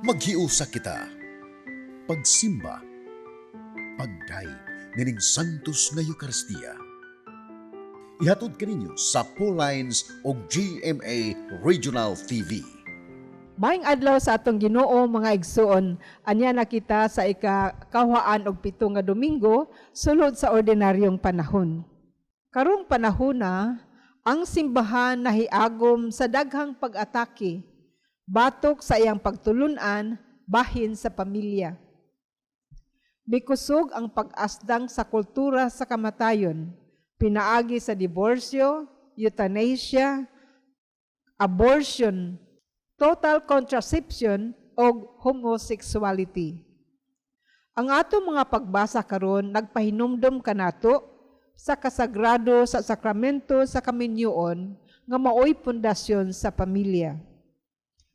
Maghiusa kita. Pagsimba, pagday, nining santos nga Eucharistia. Ihatod kaninyo sa Paul Lines o GMA Regional TV. Maayong adlaw sa atong Ginoo mga igsoon. Anya na kita sa ikakawhaan og 7 nga Domingo sulod sa ordinaryong panahon. Karong panahona, ang simbahan nahiagom sa daghang pag-atake, batok sa iyang pagtulunan bahin sa pamilya. Bikusog ang pag-asdang sa kultura sa kamatayon, pinaagi sa diborsyo, euthanasia, abortion, total contraception o homosexuality. Ang atong mga pagbasa karon nagpahinumdom kanato sa kasagrado sa sakramento sa kaminyoon nga maoy pundasyon sa pamilya.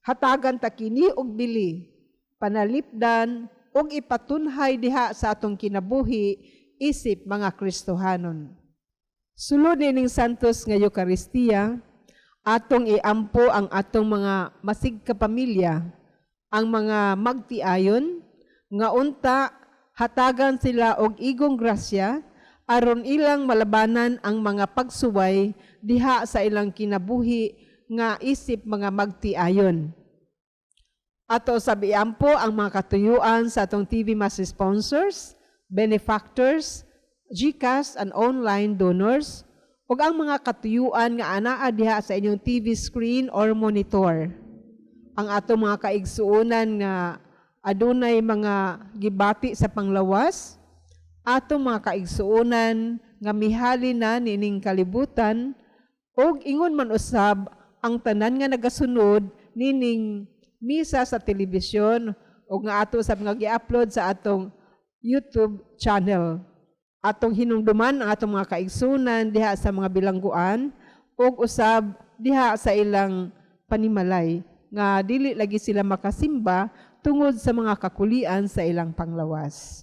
Hatagan ta kini og bili, panalipdan ug ipatunhay diha sa atong kinabuhi isip mga Kristohanon. Sulod ning santos nga Eucharistia, atong iampo ang atong mga masig kapamilya, ang mga magtiayon, nga unta hatagan sila og igong grasya, aron ilang malabanan ang mga pagsuway diha sa ilang kinabuhi nga isip mga magtiayon. Ato sabi iampo ang mga katuyuan sa atong TV Mass sponsors, benefactors, GCash and online donors, ug ang mga katuyuan nga anaa diha sa inyong TV screen or monitor. Ang atong mga kaigsuonan nga adunay mga gibati sa panglawas, atong mga kaigsuonan nga mihali na nining kalibutan, ug ingon man usab ang tanan nga nagasunod nining misa sa telebisyon ug nga ato sa mga gi-upload sa atong YouTube channel. Atong hinumduman ang atong mga kaigsunan diha sa mga bilangguan ug usab diha sa ilang panimalay nga dili lagi sila makasimba tungod sa mga kakulian sa ilang panglawas.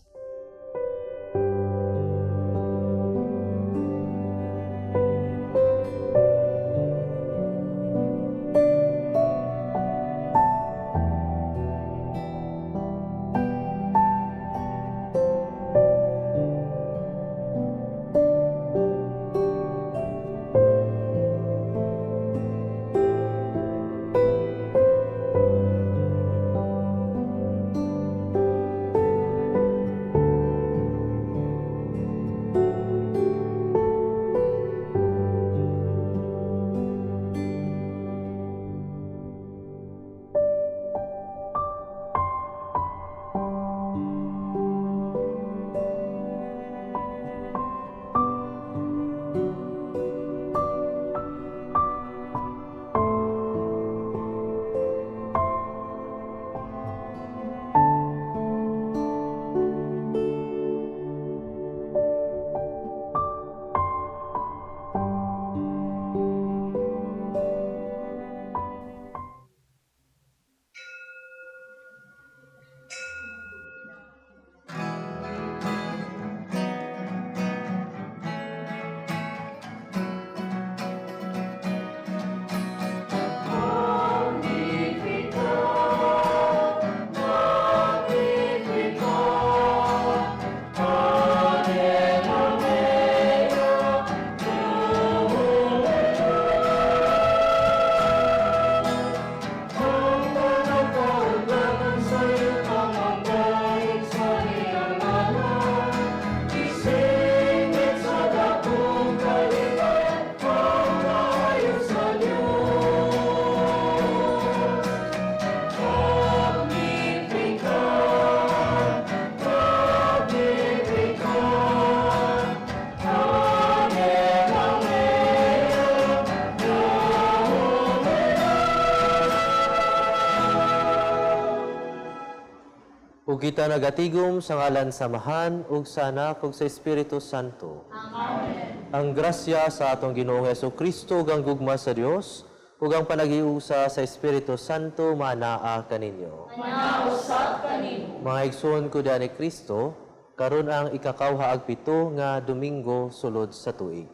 Ug kita nagatigom sa ngalan sa Amahan ug sa Anak ug sa Espiritu Santo. Amen. Ang grasya sa atong Ginoong Hesukristo ug ang gugma sa Dios ug ang panagiusa sa Espiritu Santo manaa kaninyo. Manausap kanimo. Mga igsoon ko ni Kristo, karon ang ikakawhaag 7 nga Domingo sulod sa tuig.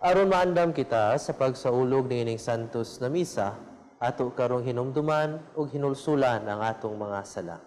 Aron maandam kita sa pagsaulog niining santos na misa, ato karong hinumduman ug hinulsulan ang atong mga sala.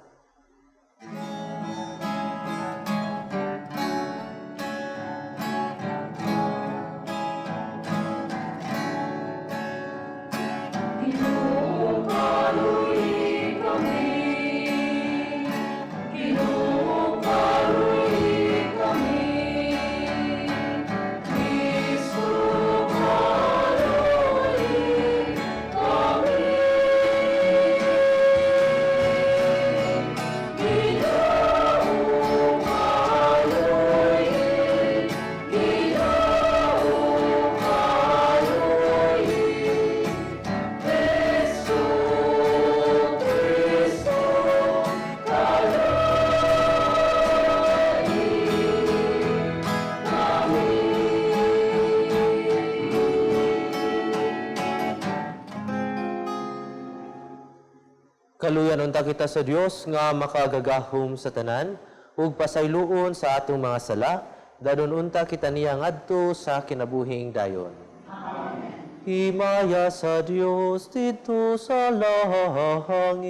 Kaluyan unta kita sa Dios nga makagagahom sa tanan ug pasayloon sa atong mga sala, danon unta kita niya ngadto sa kinabuhing dayon. Amen. Himaya sa Dios dito sa langit.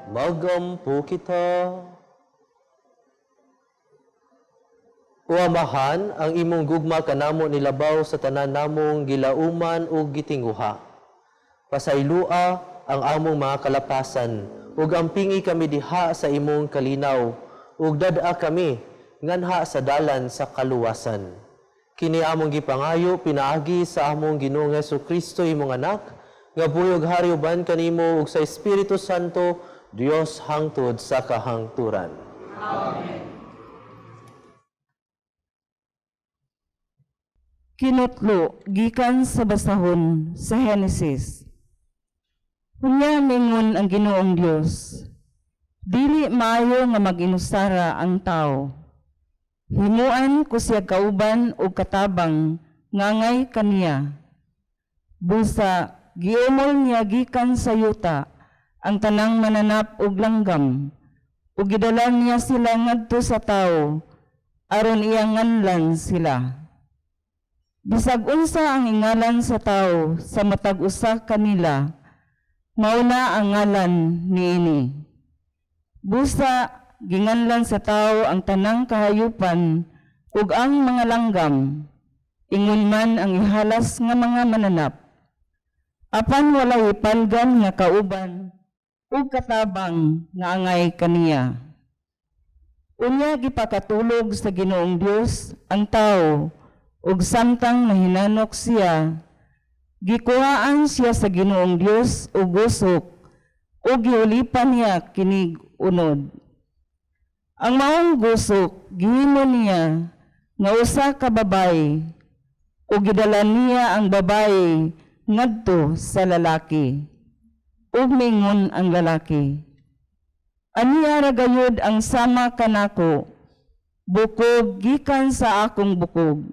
Magampo kita. O Amahan, ang imong gugma kanamo nilabaw sa tanan namong gilauman ug gitinguha. Pasaylua ang among mga kalapasan, ug ampingi kami diha sa imong kalinaw, ug dad-a kami nganha sa dalan sa kaluwasan. Kini among gipangayo pinaagi sa among Ginoong Hesukristo imong anak, nga buyog hari uban kanimo ug sa Espiritu Santo, Dios hangtod sa kahangturan. Amen. Kinutlo, gikan sa basahon sa Henesis. Unya mingon ang Ginoong Dios, dili maayo nga mag-inusara ang tao. Himuan ko siya kauban o katabang ngangay kaniya. Busa, giumol niya gikan sa yuta ang tanang mananap og langgam, ug gidalan niya sila ngadto sa tao aron iyanganlan sila. Bisag unsa ang ingalan sa tao sa matag usa kanila, mauna ang ngalan niini. Busa ginganlan sa tao ang tanang kahayupan ug ang mga langgam, ingon man ang ihalas nga mga mananap. Apan walay ipalgan nga kauban ug katabang nga angay kaniya. Unya gipakatulog sa Ginoong Dios ang tao ug samtang nahinanok siya, gikuhaan siya sa Ginoong Dios ug gusok ug giulipan niya kinig unod. Ang maong gusok gihimo niya nga usa ka babay ug gidala niya ang babay ngadto sa lalaki. Ug mingon ang lalaki, aniya ra gayud ang sama kanako, bukog gikan sa akong bukog,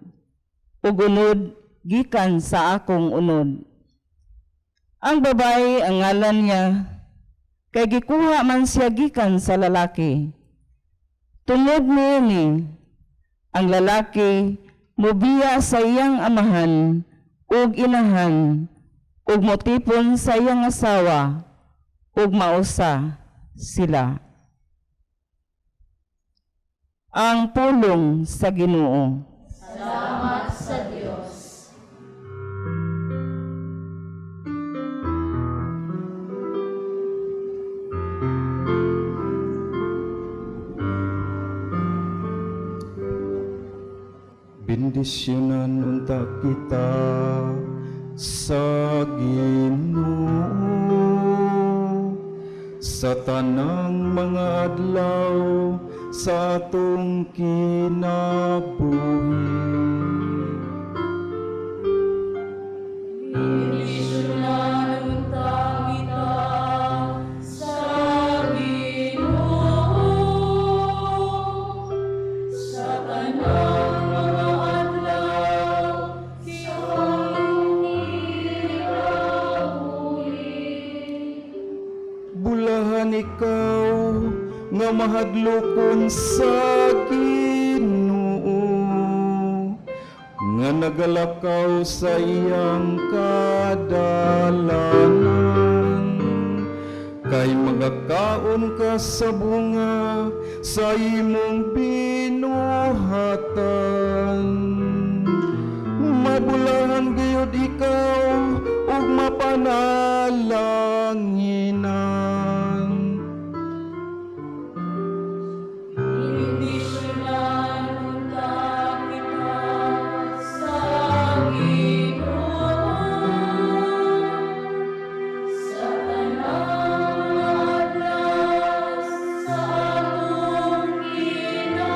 ug unod gikan sa akong unod. Ang babae ang ngalan niya, kay gikuha man siya gikan sa lalaki. Tungod niini, ang lalaki mubiya sa iyang amahan ug inahan ug motipon sa iyang asawa ug mausa sila. Ang pulong sa Ginoo. Salamat sa Diyos. Bendisyonan unta kita sa Ginoo sa tanang mga adlaw sa atong kinabuhi. Bendisyonan unta kita sa Ginoo sa tanang mga adlaw sa kinabuhi. Bulahan ikaw nga mahadlokon sa Ginoo, nga nagalakaw sa iyang kadalanan, kay magakaon ka sa bunga sa imong binuhatan. Mabulahan gayud ikaw ug mapanalanginan. Bendisyonan unta kita sa Ginoo sa tanang adlaw sa atong kinabuhi.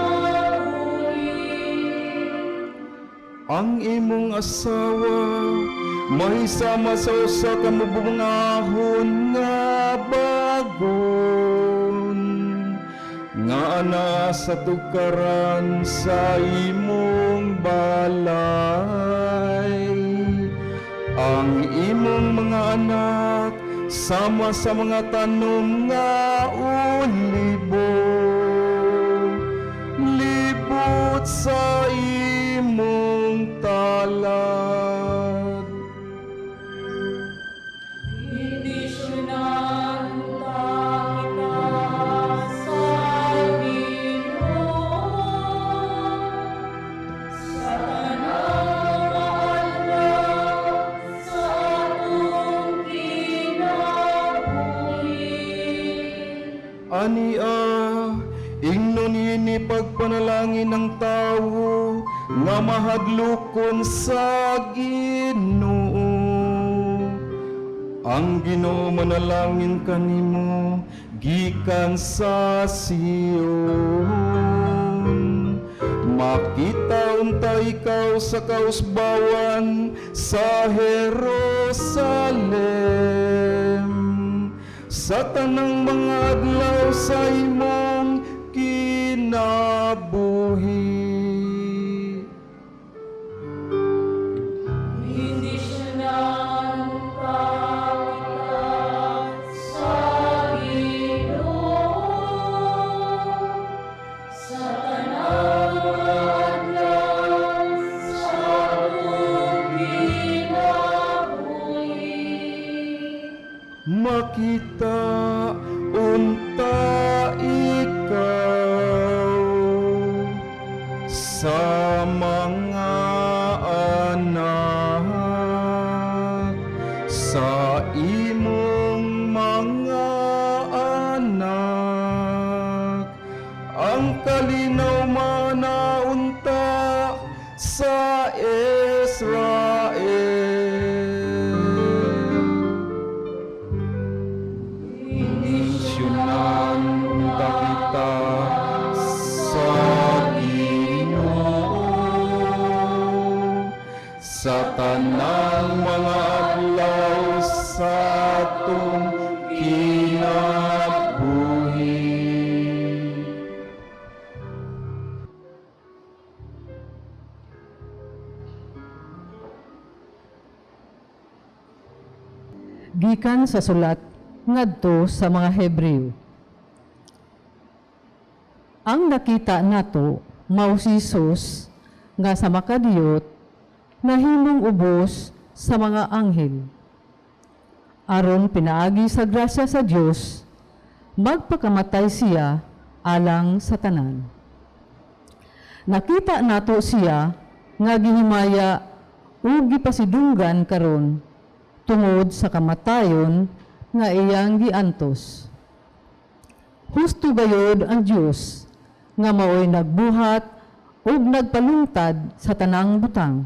Ang imong asawa may sama sa usa ka mabungahon nga bagon, nga ana sa tukaran sa imong balay. Ang imong mga anak sama sa mga tanom nga ulibo, libot sa imong talad. Bendisyonan unta kita sa Ginoo sa tanang adlaw sa atong kinabuhi. Ania, ingnon ini pagpanalangin ng tao nga mahadlokon sa Ginoo. Ang Ginoo manalangin kanimo gikan sa Sion. Makita unta ikaw sa kausbawan sa Jerusalem, sa tanang mga adlaw sa imong kinabuhi. Bendisyonan unta kita sa Ginoo sa tanang adlaw sa atong sa mga anak, sa imong mga anak, ang kalinaw manaunta sa Israel. Inisyonan kita sa Ginoo sa tanang mga adlaw sa atong kinabuhi. Gikan sa sulat ngadto sa mga Hebreo. Ang nakita nato mao si Jesus nga sa makadiyot nahimong ubos sa mga anghel. Aron pinaagi sa grasya sa Dios, magpakamatay siya alang sa tanan. Nakita nato siya nga gihimaya ug gipasidunggan karon tungod sa kamatayon nga iyang giantos. Husto gayod ang Dios nga maoy nagbuhat ug nagpalungtad sa tanang butang.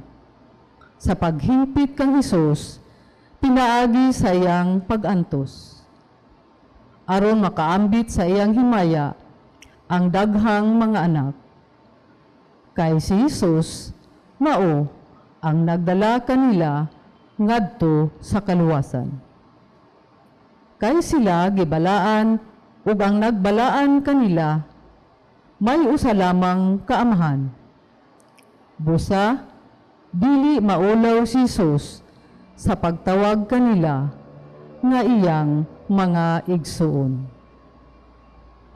Sa paghingpit kang Hesus, pinaagi sa iyang pagantos. Aron makaambit sa iyang himaya ang daghang mga anak. Kay si Hesus mao ang nagdala kanila ngadto sa kaluwasan. Kay sila gibalaan ug ang nagbalaan kanila may usa lamang kaamahan. Busa dili maulaw si Jesus sa pagtawag kanila nga iyang mga igsuon.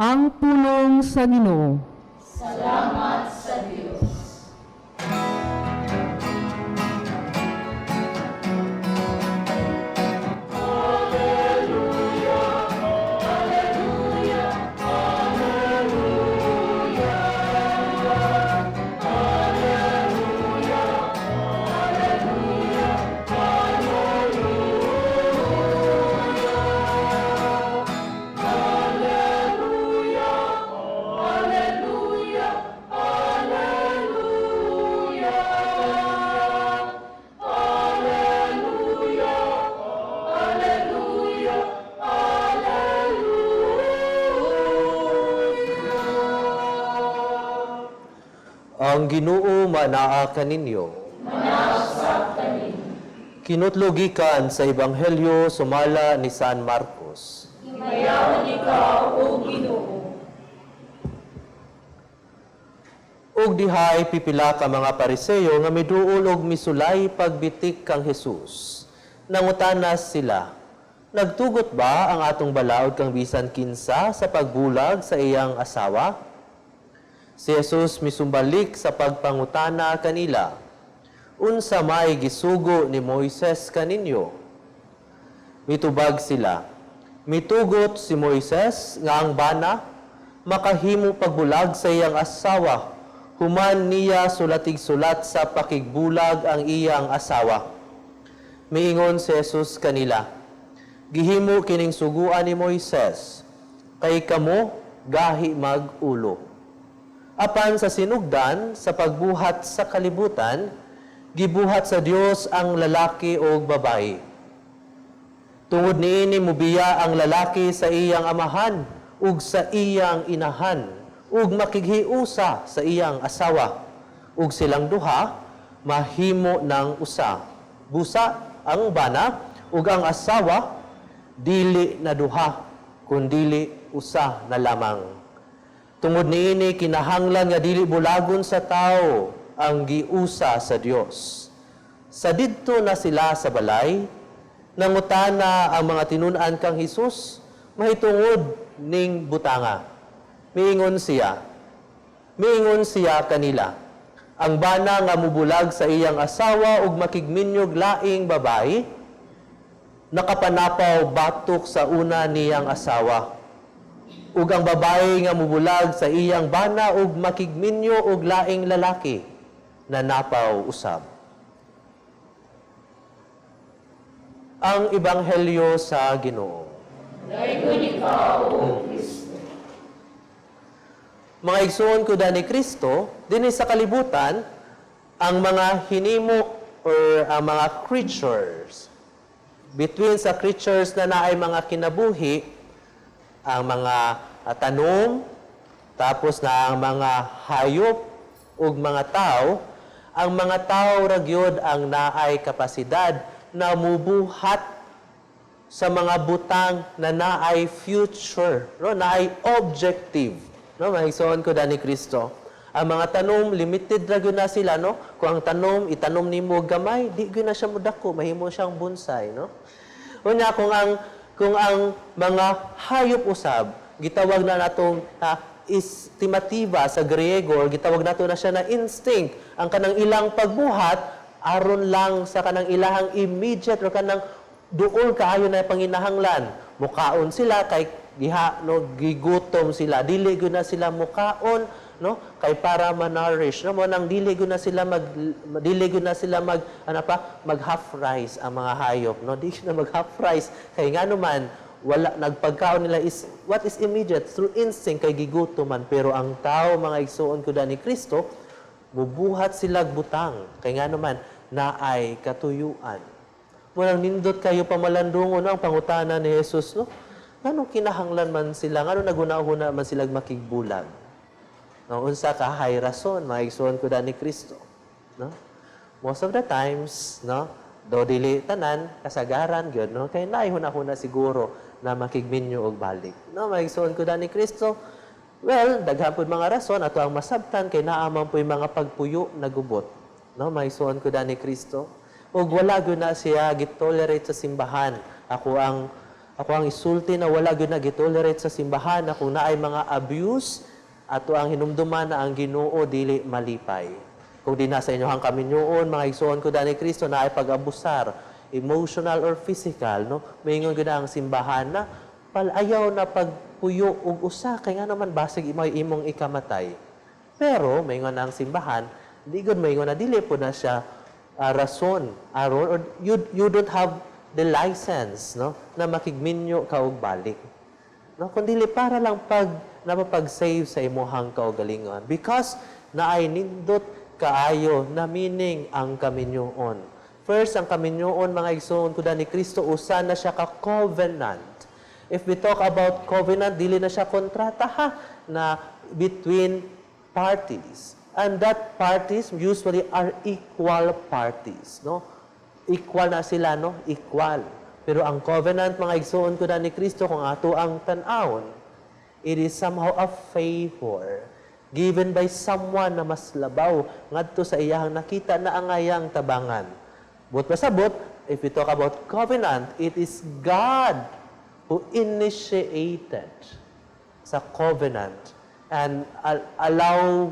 Ang pulong sa Ginoo. Salamat sa Diyos. Ang Ginoo manaa kaninyo. Kinutlogikan sa Ebanghelyo sumala ni San Marcos. Himayawan ikaw, O Ginoo. Og dihay pipila ka mga Pariseo nga miduol og misulay pagbitik kang Hesus. Nangutanas sila, nagtugot ba ang atong balaod kang bisan kinsa sa pagbulag sa iyang asawa? Si Jesus misumbalik sa pagpangutana kanila, unsa may gisugo ni Moises kaninyo? Mitubag sila, mitugot si Moises nga ang bana makahimo pagbulag sa iyang asawa, human niya sulatig-sulat sa pakigbulag ang iyang asawa. Miingon si Jesus kanila, gihimo kining suguan ni Moises, kay kamo gahi mag-ulo. Apan sa sinugdan, sa pagbuhat sa kalibutan, gibuhat sa Dios ang lalaki o babae. Tungod niini mubiya ang lalaki sa iyang amahan ug sa iyang inahan ug makighiusa sa iyang asawa ug silang duha mahimo ng usa. Busa ang bana ug ang asawa dili na duha kundili usa na lamang. Tungod niini kinahanglan nga dili bulagon sa tao ang giusa sa Dios. Sa didto na sila sa balay, nangutana ang mga tinun-an kang Hesus mahitungod ning butanga. Miingon siya kanila, ang bana nga mubulag sa iyang asawa ug makigminyog laing babae, nakapanapaw batok sa una niyang asawa. ug ang babae nga mubulag sa iyang bana ug makigminyo og laing lalaki na napaw usab. Ang ebanghelyo sa Ginoo. Dayon ikaw, O Kristo. Mga igsoon ko ni Kristo, dinhi sa kalibutan, ang mga hinimo or ang mga creatures, between sa creatures na naay mga kinabuhi, ang mga tanom, tapos na ang mga hayop ug mga tao, ang mga tao ragyod ang naay kapasidad na mubuhat sa mga butang na naay future, no, naay objective. No, mahisoon ko ni Kristo. Ang mga tanom limited ra gyud na sila, no? Kung ang tanom itanom nimo gamay, di gyud na siya mudako, mahimo siyang bonsai, no? Unya kung ang mga hayop usab gitawag na natong estimativa sa Griego, or gitawag nato na siya na instinct, ang kanang ilang pagbuhat aron lang sa kanang ilahang immediate or kanang duol kaayo na panginahanglan. Mukaon sila kay diha no gigutom sila, dili gyud na sila mukaon, no, kay para ma-nourish, no, mo nang dili gyud na sila mag mag half rice ang mga hayop, no, di na mag half rice kay ngano man wala nagpagkaon nila is what is immediate through instinct kay gigutoman. Pero ang tao, mga igsoon ko ni Kristo, mubuhat sila butang kay ngano man naay katuyuan. Munang nindot kayo pamalandungon, no, ang pangutana ni Jesus, no, ngano kinahanglan man sila, ngano naguna-una man sila makigbulag, no, unsa ka hay rason, mga igsoon ko ni Kristo, no. Most of the times, no, do dili tanan kasagaran gyud, no, kay naay hunahuna siguro na makigminyo og balik, no, mga igsoon ko ni Kristo. Well, daghan pud mga rason ato ang masabtan kay naa man po'y mga pagpuyo na gubot, no, mga igsoon ko ni Kristo. Ug wala gyud na siya gitolerate sa simbahan. Ako ang isulti na wala gyud na gitolerate sa simbahan na kung naay mga abuse ato ang hinumduman na ang Ginoo dili malipay. Kung di na sa inyohang kaminyoon, mga igsoon ko ni Kristo, na ay pag-abusar, emotional or physical, no, maingon gyud ang simbahan na palayaw na pagpuyo ug usa kay nga naman basig imong ikamatay. Pero maingon ang simbahan, di gud maingon na dili po na siya rason aron, or you don't have the license, no, na makigminyo ka og balik, no, kundi para lang napapag-save sa imuhang kaugalingon, because naay nindot kaayo na meaning ang kaminyoon. First, ang kaminyoon, mga igsoon ko ni Kristo, usa na siya ka covenant. If we talk about covenant, dili na siya kontrata, ha, na between parties. And that parties usually are equal parties, no? Equal na sila, no? Equal. Pero ang covenant, mga igsoon ko ni Kristo, kung ato ang tan-awon, it is somehow a favor given by someone na mas labaw ngadto sa iyang nakita na angayang tabangan. But pasabot, if we talk about covenant, it is God who initiated sa covenant and allow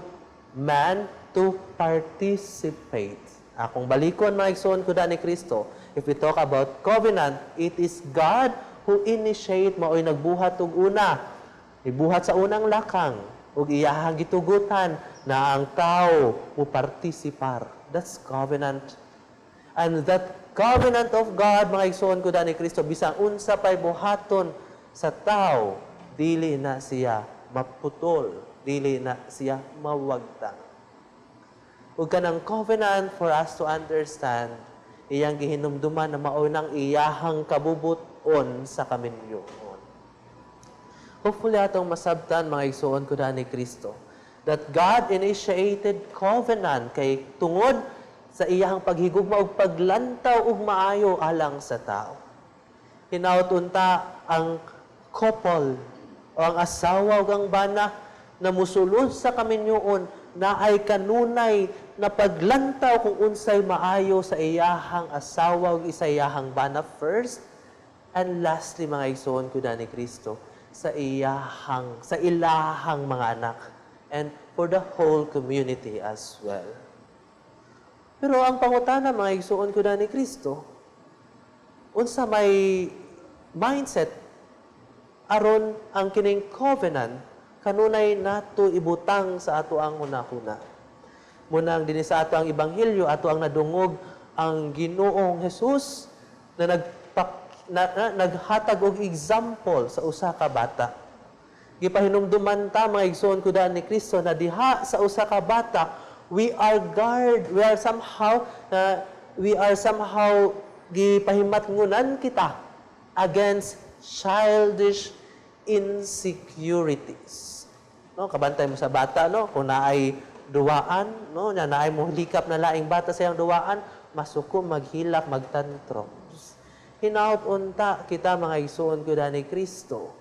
man to participate. Akong balikon, mga igsoon ko ni Kristo, if we talk about covenant, it is God who initiate, mao'y nagbuhat og una. Ibuhat sa unang lakang, ug iyahang gitugutan na ang tao mo partisipar. That's covenant. And that covenant of God, mga igsoon ko ni Kristo, bisang unsa pa'y buhaton sa tao, dili na siya maputol, dili na siya mawagtang. Ug kanang covenant, for us to understand, iyang gihinumduman na maunang iyahang kabubuton sa kaminyoon. Hopefully atong masabtan, mga igsoon ko ni Kristo, that God initiated covenant kay tungod sa iyahang paghigugma ug paglantaw ug maayo alang sa tao. Hinaut unta ang couple o ang asawa ug ang bana na musulod sa kaminyoon na ay kanunay na paglantaw kung unsay maayo sa iyahang asawa ug sa iyahang bana first, and lastly, mga igsoon ko ni Kristo, sa ilahang mga anak, and for the whole community as well. Pero ang pangutana, mga igsoon ko ni Kristo, unsa may mindset aron ang kining covenant kanunay nato ibutang sa ato ang hunahuna. Munang dinhi sa ato ang ebanghelyo, ato ang nadungog ang Ginoong Hesus na naghatag og example sa usa ka bata. Gipahinumduman ta mga igsoon ko daan ni Kristo na diha sa usa ka bata, we are somehow gipahimatngunan kita against childish insecurities. No, kabantay mo sa bata, no, kung naay duwaan, no, nya naay mo likap na laing bata sa iyang duwaan, masuko maghilak, magtantrums. Hinaut unta kita mga igsoon ko ni Kristo.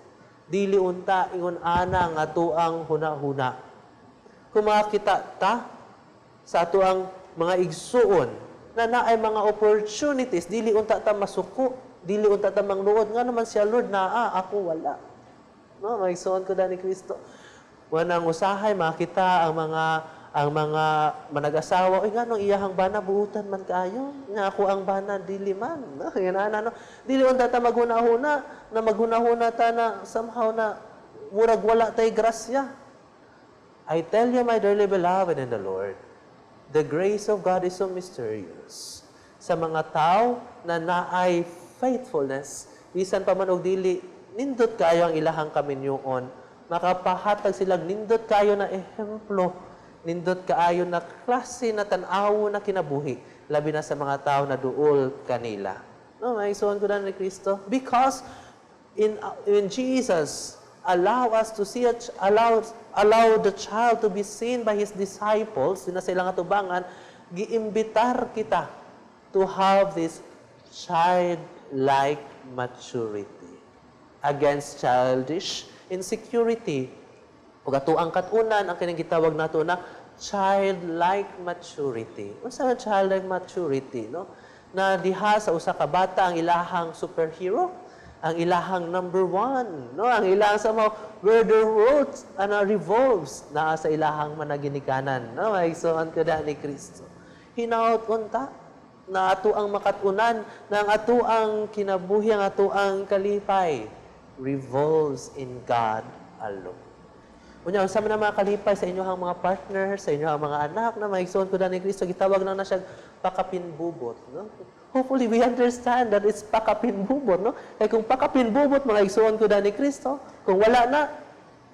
Dili unta ingon ana nga tuang hunahuna. Kung makakita ta sa atuang mga igsuon na naay mga opportunities, dili unta ta masuko, dili unta ta mangluod nga naman siya Lord naa, ako wala. No, mga igsuon ko ni Kristo. Wanang usahay makita ang mga manag-asawa, ay nga nung iyahang bana, buutan man kayo. Nga ako ang bana, dili man. No? No? Dili unta ta maghunahuna, na maghunahuna ta na somehow na murag wala tay grasya. I tell you, my dearly beloved in the Lord, the grace of God is so mysterious. Sa mga tao na naay faithfulness, bisan pa man og dili, nindot kayo ang ilahang kaminyoon, makapahatag silang nindot kayo na ehemplo, nindot kaayo na klase na tan-awo na kinabuhi, labi na sa mga tao na duol kanila. No, may isuon ko na ni Kristo. Because in Jesus, allow the child to be seen by his disciples, na silang atubangan, giimbitar kita to have this childlike maturity against childish insecurity. O katuang katunan, ang kinang gitawag nato na childlike maturity. Unsa nga childlike maturity, no? Na diha sa usa ka bata ang ilahang superhero, ang ilahang number one, no? Ang ilahang somehow where the world revolves na sa ilahang managinikanan, no? Ay so ang kada ni Kristo. Hinaut unta na ato ang makatunan ng ato ang kinabuhi, ang ato ang kalipay revolves in God alone. Unya, sa mga kalipay sa inyong mga partner, sa inyong mga anak na maigsoon ko ni Kristo, gitawag na siya pakapinbubot. No? Hopefully, we understand that it's pakapinbubot. No? Kaya kung pakapinbubot, mga igsoon ko ni Kristo, kung wala na,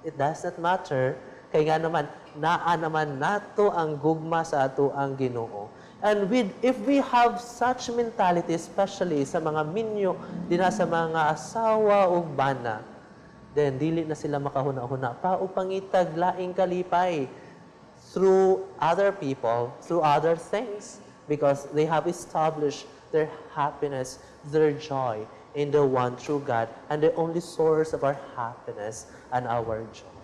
it does not matter. Kaya nga naman, naa naman nato ang gugma sa ato ang Ginoo. And if we have such mentality, especially sa mga minyo, dina sa mga asawa o bana, then dili na sila makahuna-huna pa upang itaglaing kalipay through other people, through other things, because they have established their happiness, their joy in the one true God and the only source of our happiness and our joy.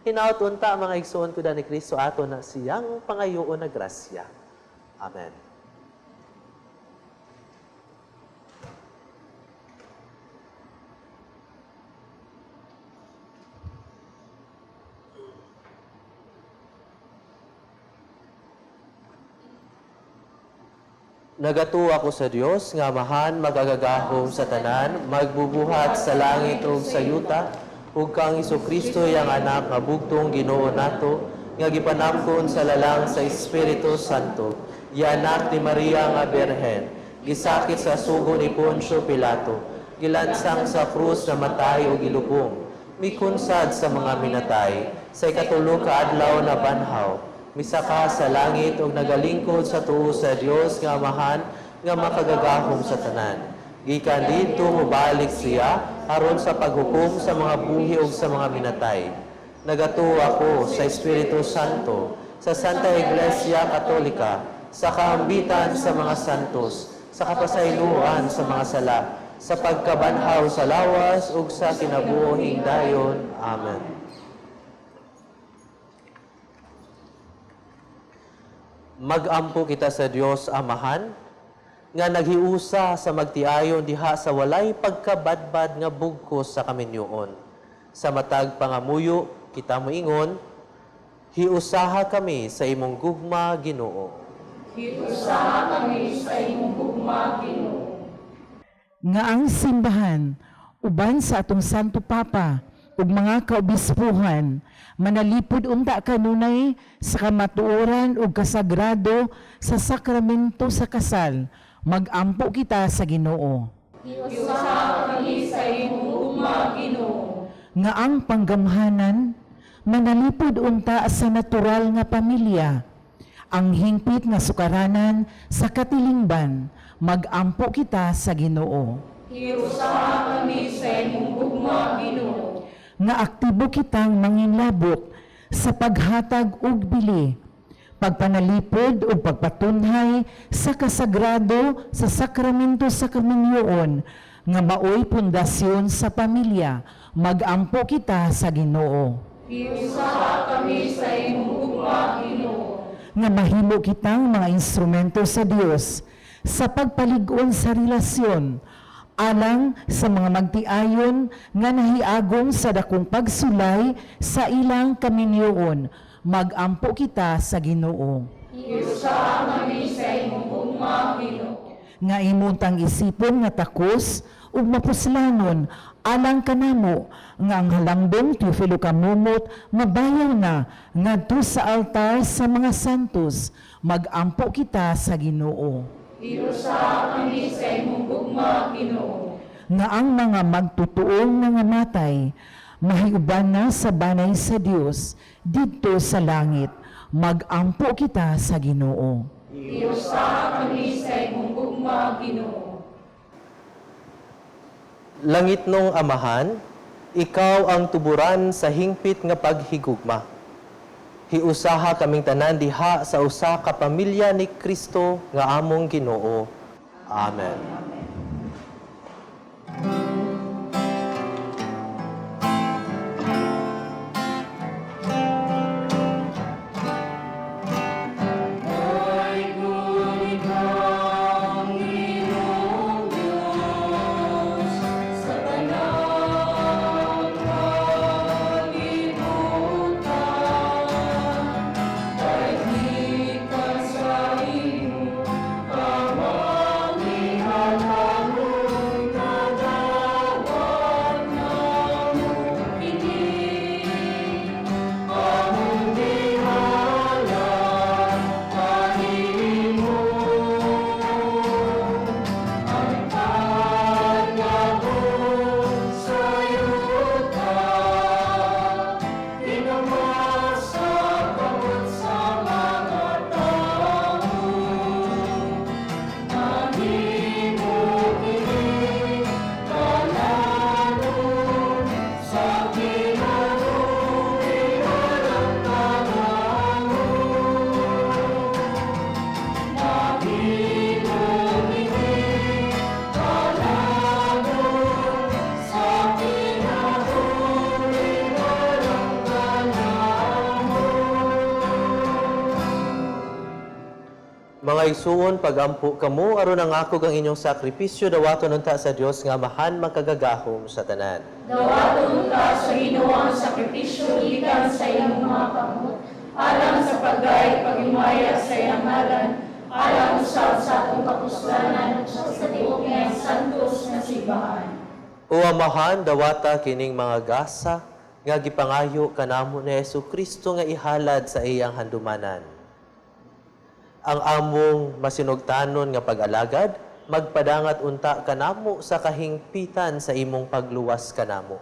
Hinaut unta mga igsoon ko ni Kristo ato na siyang pangayoon na grasya. Amen. Nagatuwa ko sa Dios nga mahan magagagahom sa tanan, magbubuhat sa langit ug sa yuta, ug kang Hesukristo yang anak nga bugtong Ginoo nato, nga gipanamkon sa lalang sa Espiritu Santo, anak ni Maria nga Birhen, gisakit sa sugo ni Poncio Pilato, gilansang sa krus na matay o gilubong, mikunsad sa mga minatay, sa ikatulo ka adlaw na banhaw, misaka sa langit ug nagalingkod sa tuo sa Dios nga amahan nga makagagahom sa tanan. Gikan dito mobalik siya aron sa paghukom sa mga buhi ug sa mga minatay. Nagatuwa ko sa Espiritu Santo, sa Santa Iglesia Katolika, sa kaambitan sa mga santos, sa kapasayloan sa mga sala, sa pagkabanhaw sa lawas ug sa kinabuhing dayon. Amen. Magampo kita sa Dios Amahan, nga naghiusa sa magtiayon diha sa walay pagkabadbad nga bugkos sa kaminyoon. Sa matag pangamuyo, kita moingon, hiusaha kami sa imong gugma, Ginoo. Hiusaha kami sa imong gugma, Ginoo. Nga ang simbahan uban sa atong Santo Papa ug mga kaobispuhan, manalipod unta kanunay sa kamatuoran ug kasagrado sa sakramento sa kasal, magampo kita sa Ginoo. Iusaha kami sa imong ugma, Ginoo. Nga ang panggamhanan, manalipod unta sa natural nga pamilya, ang hingpit nga sukaranan sa katilingban, magampo kita sa Ginoo. Iusaha kami sa imong ugma, Ginoo. Nga aktibo kitang manginlabot sa paghatag og bili, pagpanalipod o pagpatunhay sa kasagrado sa sakramento sa komunyon, nga maoy pundasyon sa pamilya, magampo kita sa Ginoo. Iusaha kami sa imong ugma, Ginoo. Nga mahimo kitang mga instrumento sa Dios sa pagpalig-on sa relasyon, alang sa mga magtiayon nga nahiagong sa dakong pagsulay sa ilang kaminyoon, magampo kita sa Ginoo. Iusaha kami sa imong ugma, Ginoo. Nga imuntang isipon nga takos ug mapuslanon alang kanamo nga ang halangdong Teofilo Kamumot mabayaw na ngadto sa altar sa mga santos, magampo kita sa Ginoo. Iusaha kami sa imong ugma, Ginoo. Nga ang mga magtutuong nga matay, mahiuban na sa banay sa Dios didto sa langit, magampo kita sa Ginoo. Iusaha kami sa imong ugma, Ginoo. Langit nung Amahan, ikaw ang tuburan sa hingpit nga paghigugma. Hiusaha kaming tanan diha sa usa ka pamilya ni Kristo nga among Ginoo. Amen. Mga isuon, pagampo kamo, aron ang ako ang inyong sakripisyo, dawaton unta sa Dios nga mahan makagagahom sa tanan. Dawaton ta sa Ginoo ang sakripisyo gikan sa imong mga kamot, alang sa paggay paghimaya sa iyang ngalan, alang usab sa atong kapuslanan ug sa tibuok nga santos nga simbahan. O Amahan, dawata kining mga gasa nga gipangayo kanamo ni Jesucristo nga ihalad sa iyang handumanan. Ang among masinugtanon nga pag-alagad, magpadangat unta kanamo sa kahingpitan sa imong pagluwas kanamo.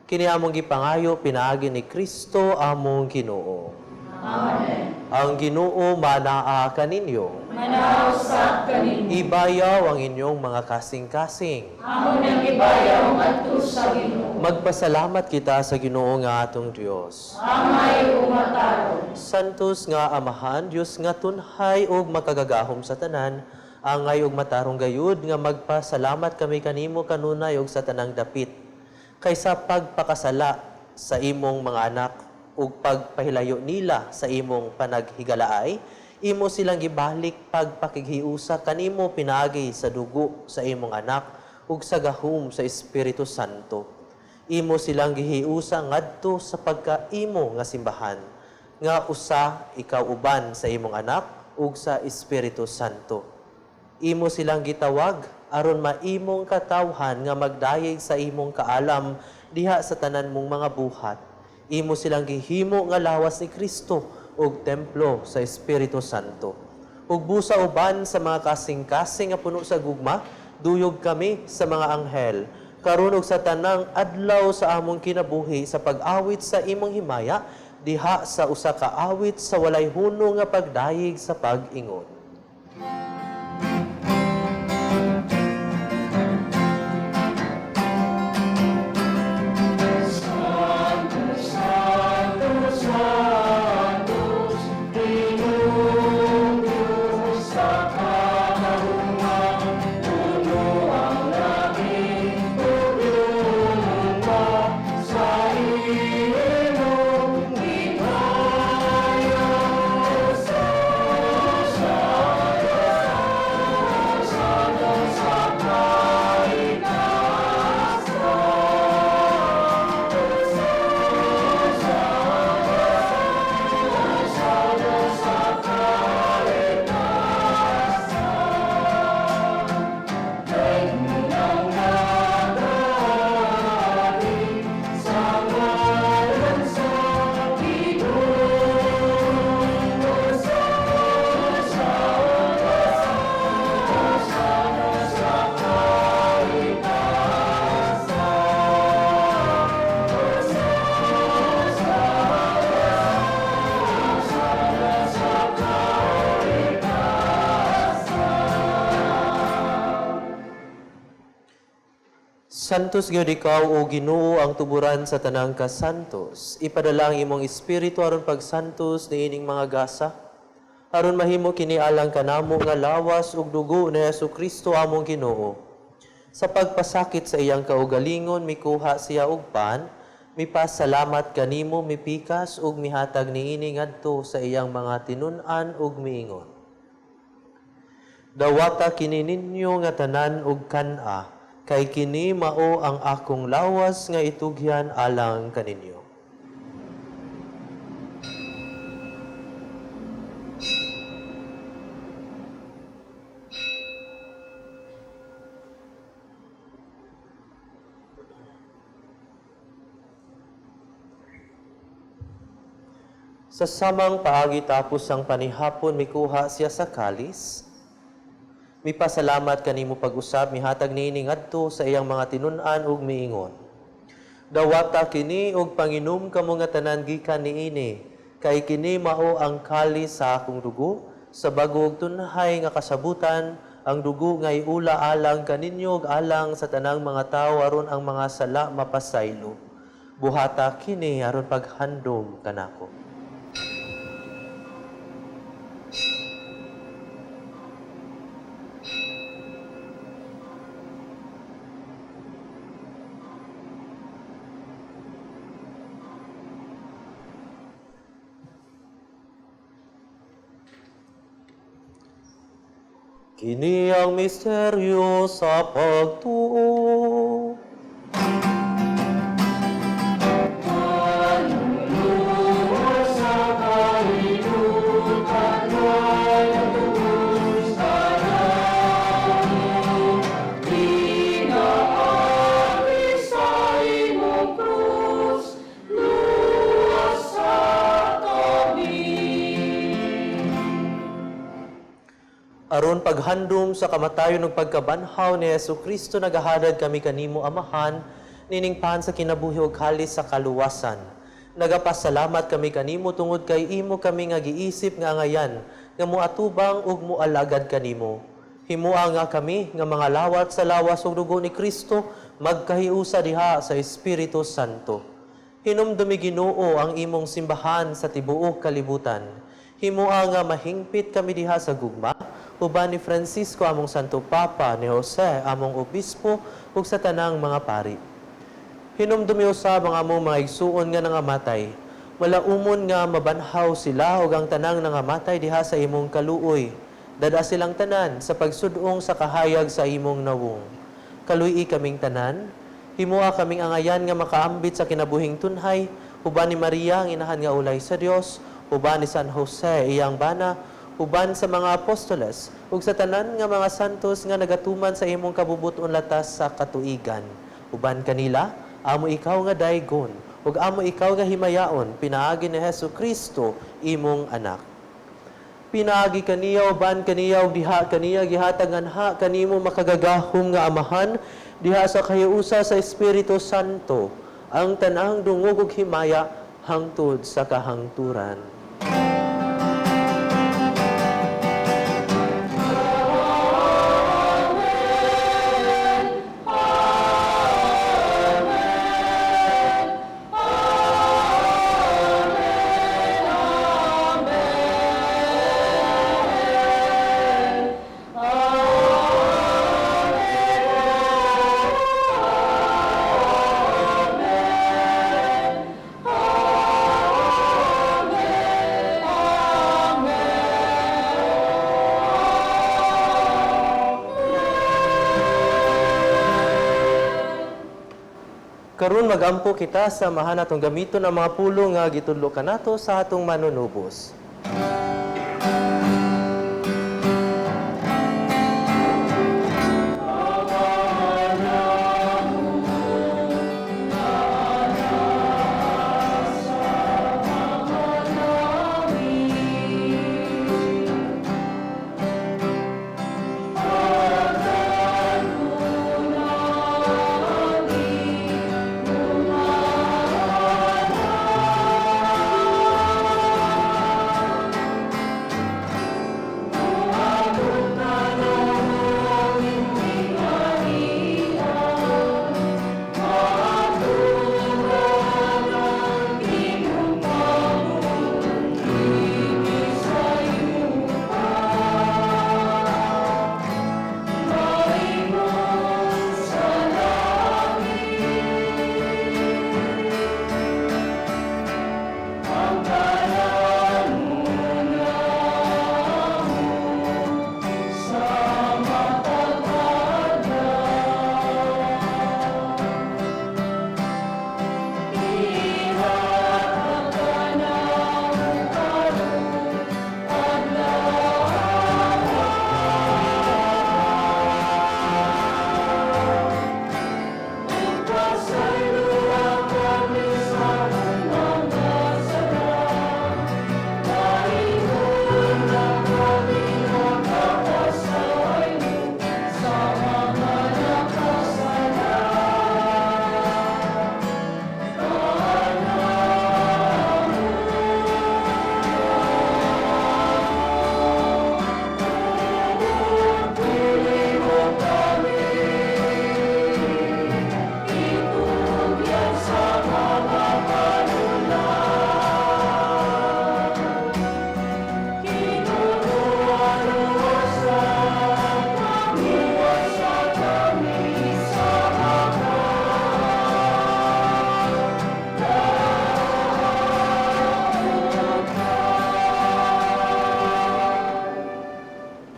Kini among gipangayo pinaagi ni Kristo among Ginoo. Amen. Ang Ginoo manaa kaninyo. Manausap kaninyo. Ibayaw ang inyong mga kasing-kasing. Amon ang ibayaw ngadto sa Ginoo. Magpasalamat kita sa Ginoo nga atong Dios. Amay umataro. Santos nga Amahan, Dios nga tunhay ug makagagahom sa tanan, angay ug matarong gayud nga magpasalamat kami kanimo kanunay ug sa tanang dapit. Kaysa pagpakasala sa imong mga anak ug pagpahilayo nila sa imong panaghigalaay, imo silang gibalik pagpakighiusa kanimo pinaagi sa dugo sa imong anak ug sa gahom sa Espiritu Santo. Imo silang gihiusa ngadto sa pagkaimo nga simbahan, nga usa ikaw uban sa imong anak ug sa Espiritu Santo. Imo silang gitawag aron maimong katawhan nga magdayeg sa imong kaalam diha sa tanan mong mga buhat. Imo silang gihimo nga lawas ni Kristo ug templo sa Espiritu Santo. Ug busa uban sa mga kasing-kasing nga puno sa gugma, duyog kami sa mga anghel, karon ug sa tanang adlaw sa among kinabuhi sa pag-awit sa imong himaya, diha sa usa ka awit sa walay hunong nga pagdayeg sa pag-ingon. Santos gyud ikaw o Ginoo ang tuburan sa tanang kasantos. Ipadala ang imong espiritu aron pagsantos niining mga gasa, aron mahimo kini alang kanamo nga lawas ug dugo ni Jesucristo among Ginoo. Sa pagpasakit sa iyang kaugalingon mikuha siya og pan, mipasalamat kanimo, mipikas ug mihatag niini ngadto sa iyang mga tinun-an ug miingon. Dawata kini ninyo nga tanan ug kan-a, kay kini mao ang akong lawas nga itugyan alang kaninyo. Sa samang paagi tapos ang panihapon mikuha siya sa kalis, mipasalamat kanimo pag-usab, mihatag niini ngadto sa iyang mga tinun-an ug miingon. Dawata kini og panginom kamo nga tanan gikan niini, kay kini mao ang kalis sa akong dugo, sa bagog tunhay nga kasabutan, ang dugo nga iula alang kaninyo ug alang sa tanang mga tawo aron ang mga sala mapasaylo. Buhata kini aron paghandom kanako. Kini ang misteryo sa pagtuo. Aron paghandom sa kamatayon ug pagkabanhaw ni Jesucristo nagahatag kami kanimo Amahan, nining pan sa kinabuhi ug halis sa kaluwasan. Nagapasalamat kami kanimo tungod kay imo kami nga giisip nga ngayan nga moatubang ug moalagad kanimo. Himua nga kami nga mga lawat sa lawas ug dugo ni Kristo magkahiusa diha sa Espiritu Santo. Hinumdumi Ginoo ang imong simbahan sa tibuok kalibutan. Himua nga mahingpit kami diha sa gugma, uban ni Francisco among Santo Papa, ni Jose among Obispo, ug sa tanang mga pari. Hinumdumi usab ang among mga igsuon nga nangamatay. Malaumon nga mabanhaw sila ug ang tanang nangamatay diha sa imong kaluoy. Dada silang tanan sa pagsudong sa kahayag sa imong nawong. Kaluy kaming tanan, himua kaming angayan nga makaambit sa kinabuhing tunhay, uban ni Maria ang inahan nga ulay sa Dios, uban ni San Jose iyang bana, uban sa mga apostoles, ug sa tanan nga mga santos nga nagatuman sa imong kabubuton latas sa katuigan. Uban kanila, amo ikaw nga daygon, ug amo ikaw nga himayaon, pinaagi ni Hesukristo, imong anak. Pinaagi kaniya, uban kaniya, ug diha kaniya, gihatag anha kanimo makagagahom nga amahan, diha sa kahiusa sa Espiritu Santo, ang tanang dungog ug himaya, hangtod sa kahangturan. Karon magampo kita sa mahan atong gamiton ang mga pulong nga gitudlo kanato sa atong manunubos.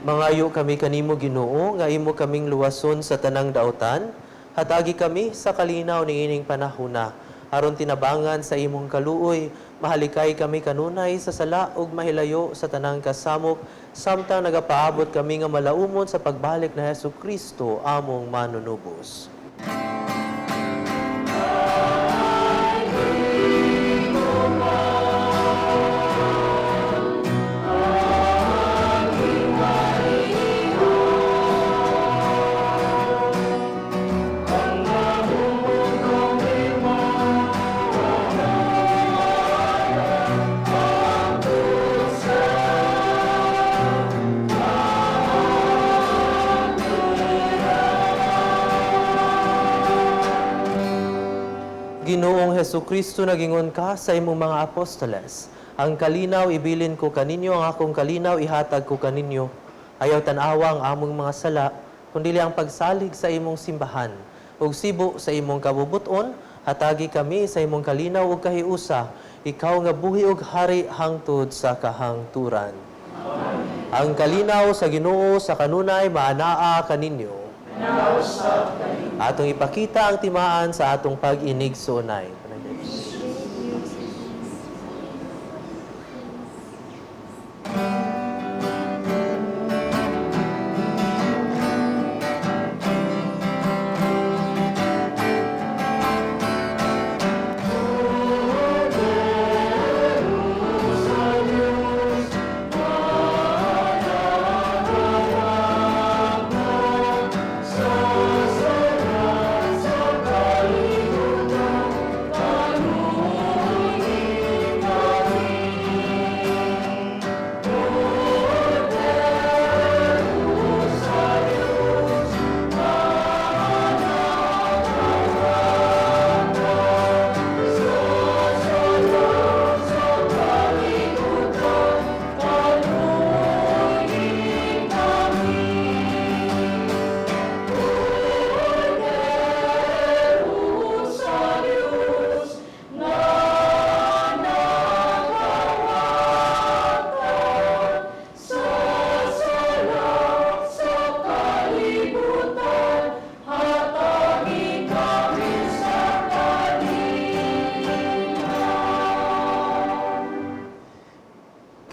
Mangayo kami kanimo Ginoo nga imo kaming luwason sa tanang daotan, hatagi kami sa kalinaw ni ining panahona, aron tinabangan sa imong kaluoy, mahalikay kami kanunay sa sala ug mahilayo sa tanang kasamok, samtang nagapaabot kami nga malaumon sa pagbalik na Hesukristo among manunubos. Ginoong Hesukristo, nagingon ka sa imong mga apostoles, ang kalinaw ibilin ko kaninyo, ang akong kalinaw ihatag ko kaninyo. Ayaw tanawa ang among mga sala, kundi ang pagsalig sa imong simbahan. Ug sibo sa imong kabubuton, hatagi kami sa imong kalinaw ug kahiusa, ikaw nga buhi ug hari hangtod sa kahangturan. Ang kalinaw sa Ginoo sa kanunay maanaa kaninyo. Atong ipakita ang timaan sa atong pag-inig sa unay.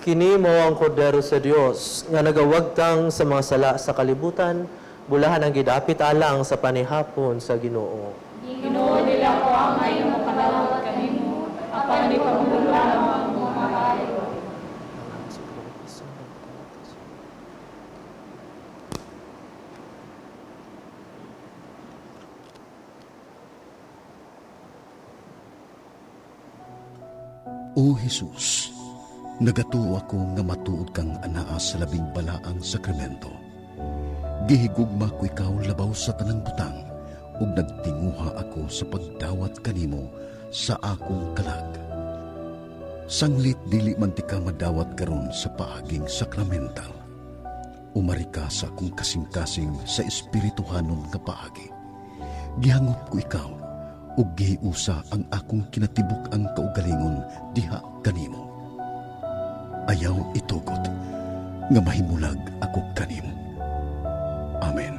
Kini mao ang kordero sa Dios nga nagawagtang sa mga sala sa kalibutan, bulahan ang gidapit alang sa panihapon sa Ginoo. Ginoo nila ko ang ngayon makalawat kanimo, apan di pamuluan ang mga kayo. O Jesus, nagatuo ako nga matuod kang anaa sa labing balaang sakramento. Gihigugma ko ikaw labaw sa tanang butang, ug nagtinguha ako sa pagdawat kanimo sa akong kalag. Sanglit dili man ti ka madawat karon sa paaging sakramental. Umari ka sa akong kasing-kasing sa espirituhanon nga paagi. Gihangop ko ikaw, ug gihiusa ang akong kinatibuk ang kaugalingon diha kanimo. Ayaw itugot nga mahimulag ako kanimo. Amen.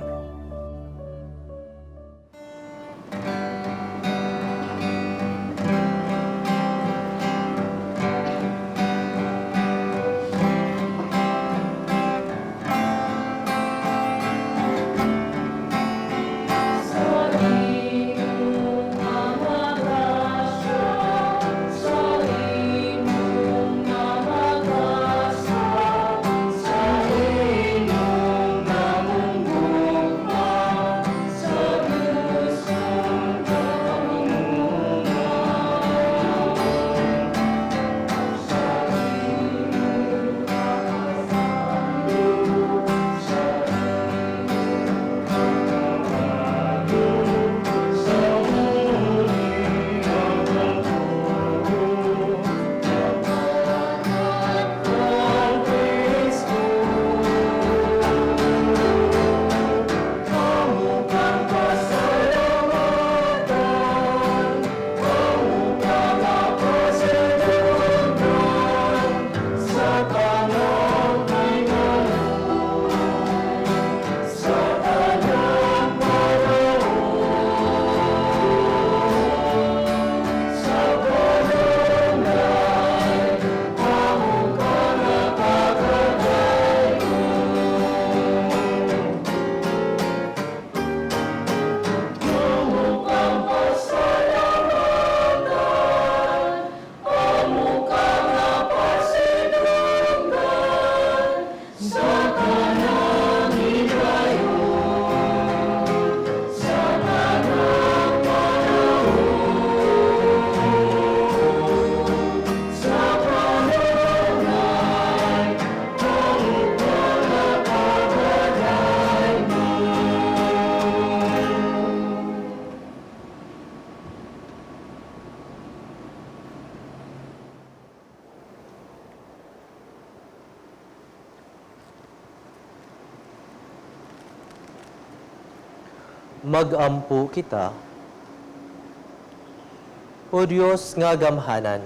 Magampo kita. O Dios nga gamhanan,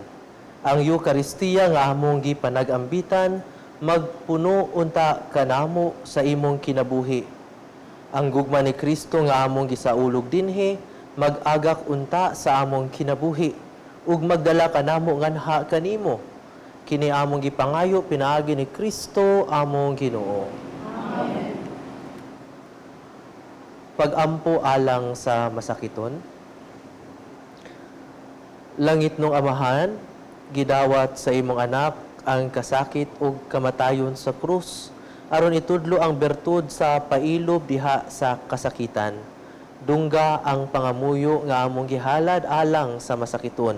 ang Eucharistia nga among gipanag-ambitan, magpuno unta kanamo sa imong kinabuhi. Ang gugma ni Kristo nga among gisaulog dinhi, mag-agak unta sa among kinabuhi, ug magdala kanamo nganha kanimo. Kini among gipangayo pinaagi ni Kristo among Ginoo. Pagampo alang sa masakiton. Langit nung Amahan, gidawat sa imong anak ang kasakit ug kamatayon sa krus, aron itudlo ang bertud sa pailob diha sa kasakitan. Dungga ang pangamuyo nga among gihalad alang sa masakiton.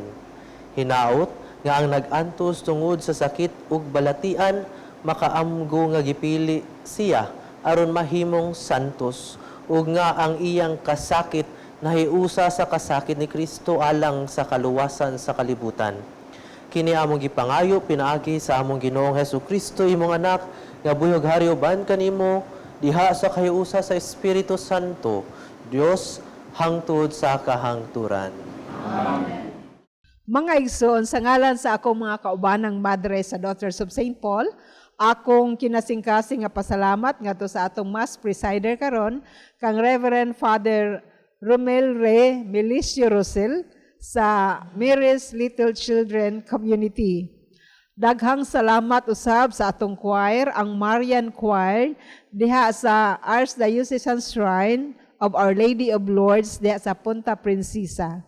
Hinaot nga ang nag-antos tungod sa sakit ug balatian, makaamgo nga gipili siya aron mahimong santos, ug nga ang iyang kasakit nahiusa sa kasakit ni Kristo alang sa kaluwasan sa kalibutan. Kini among gipangayo pinaagi sa among Ginoong Hesukristo imong anak nga buyog hari uban kanimo diha sa kahiusa sa Espiritu Santo, Dios hangtod sa kahangturan. Mga igsoon, sa ngalan sa akong mga kaubanang madre sa Daughters of St. Paul, akong kinasingkasing nga pasalamat ngadto sa atong Mass Presider karon kang Reverend Father Romel Ray Milicio Rosel sa Mary's Little Children Community. Daghang salamat usab sa atong choir, ang Marian Choir, diha sa Archdiocesan Shrine of Our Lady of Lourdes, diha sa Punta Princesa.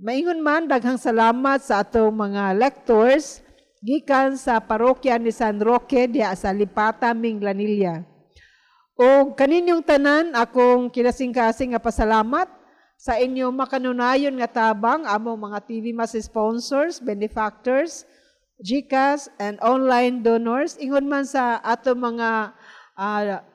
Maingon man, daghang salamat sa atong mga lectors, gikan sa parokya ni San Roque, diha sa Lipata, Minglanilla. O kaninyong tanan, akong kinasing-kasing nga pasalamat sa inyo makanunayon nga tabang, among mga TV Mass sponsors, benefactors, GCash, and online donors. Ingon man sa ato mga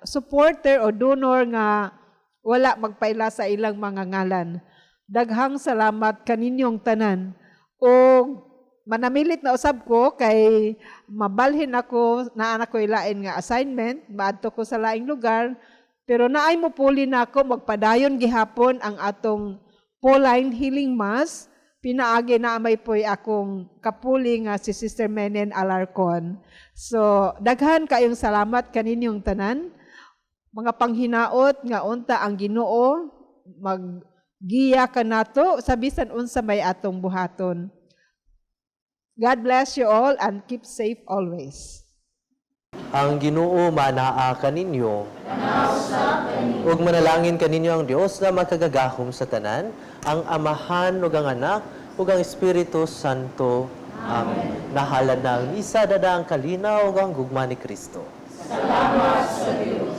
supporter o donor nga wala magpaila sa ilang mga ngalan. Daghang salamat kaninyong tanan. O manamilit na usab ko kay mabalhin ako na anak ko ilain nga assignment, maadto ko sa laing lugar, pero naay mo puli na ako magpadayon gihapon ang atong Pauline Healing Mass. Pinaagi na amay po'y akong kapuli nga si Sister Menen Alarcon. So, daghan kayong salamat kaninyong tanan. Mga panghinaot nga unta ang Ginoo maggiya kanato sa bisan unsa may atong buhaton. God bless you all and keep safe always. Ang Ginoo manaa kaninyo. Ug manalangin kaninyo ang Dios na magkagagahom sa tanan, ang Amahan ug ang Anak ug ang Espiritu Santo. Amen. Nahalad na ang misa, dada ang kalinaw ug ang gugma ni Kristo. Salamat sa Diyos.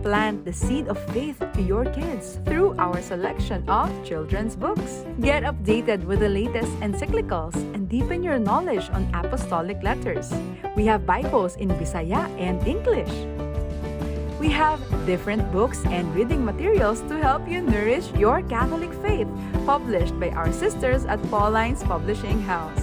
Plant the seed of faith to your kids through our selection of children's books. Get updated with the latest encyclicals and deepen your knowledge on apostolic letters. We have Bibles in Bisaya and English. We have different books and reading materials to help you nourish your Catholic faith, published by our sisters at Pauline's Publishing House.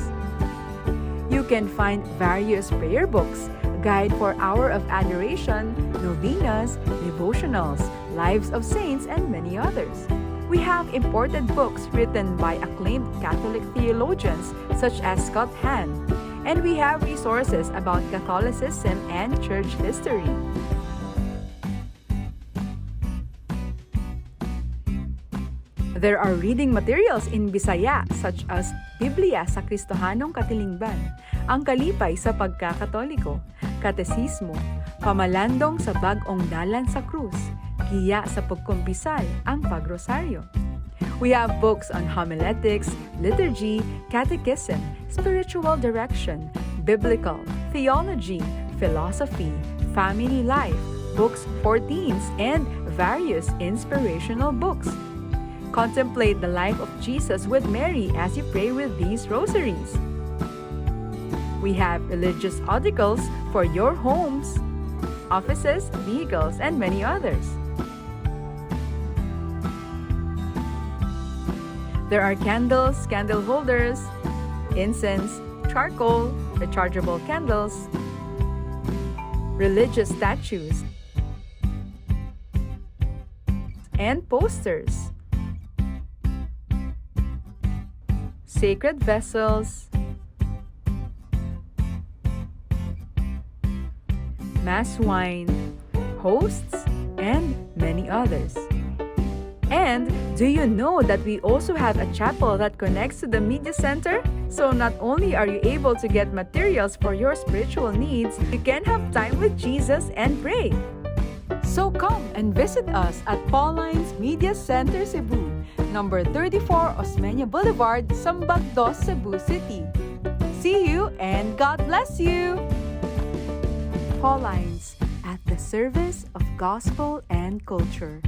You can find various prayer books, guide for Hour of Adoration, novenas, devotionals, Lives of Saints, and many others. We have imported books written by acclaimed Catholic theologians such as Scott Hahn, and we have resources about Catholicism and church history. There are reading materials in Bisaya such as Biblia sa Kristohanong Katilingban, ang Kalipay sa Pagkakatoliko, Katesismo, Pamalandong sa Bag-ong Dalan sa Krus, Giya sa Pagkumpisal, ang Pagrosaryo. We have books on homiletics, liturgy, catechism, spiritual direction, biblical, theology, philosophy, family life, books for teens, and various inspirational books. Contemplate the life of Jesus with Mary as you pray with these rosaries. We have religious articles for your homes. offices, vehicles, and many others. There are candles, candle holders, incense, charcoal, rechargeable candles, religious statues, and posters, sacred vessels, mass wine, hosts, and many others. And do you know that we also have a chapel that connects to the media center? So not only are you able to get materials for your spiritual needs, you can have time with Jesus and pray. So come and visit us at Pauline's Media Center Cebu, number 34 Osmeña Boulevard, Sambag 2, Cebu City. See you and God bless you! Pauline's, at the service of gospel and culture.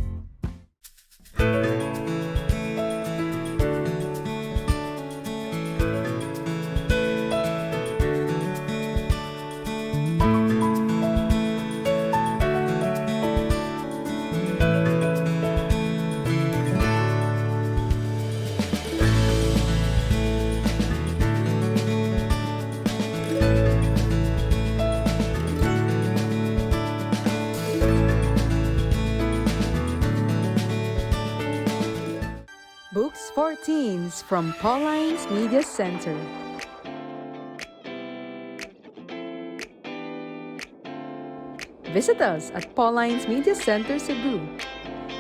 Books for Teens from Pauline's Media Center. Visit us at Pauline's Media Center Cebu.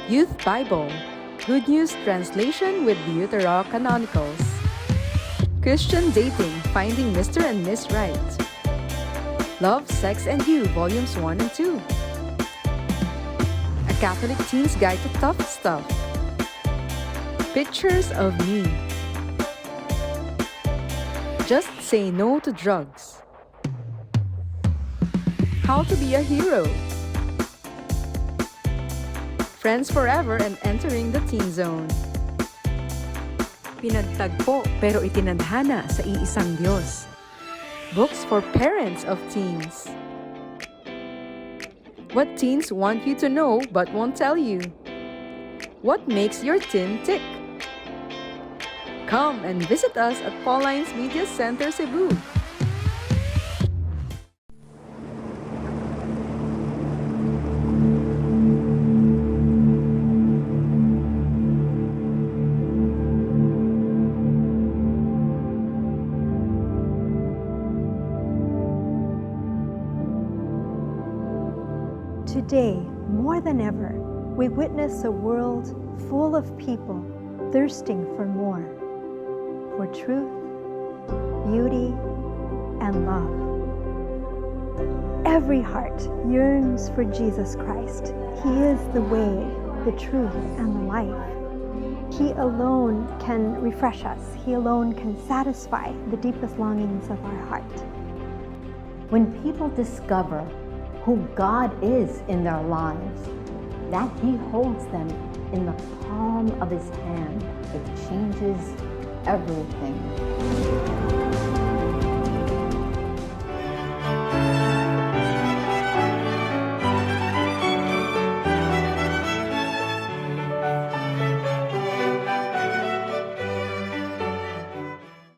Youth Bible, Good News Translation with Deutero Canonicals. Christian Dating, Finding Mr. and Miss Right. Love, Sex and You, Volumes 1 and 2. A Catholic Teen's Guide to Tough Stuff. Pictures of Me. Just Say No to Drugs. How to Be a Hero. Friends Forever and Entering the Teen Zone. Pinagtagpo pero itinadhana sa iisang Diyos. Books for parents of teens. What teens want you to know but won't tell you. What makes your teen tick? Come and visit us at Pauline's Media Center Cebu. Today, more than ever, we witness a world full of people thirsting for more, for truth, beauty, and love. Every heart yearns for Jesus Christ. He is the way, the truth, and the life. He alone can refresh us. He alone can satisfy the deepest longings of our heart. When people discover who God is in their lives, that He holds them in the palm of His hand, it changes everything.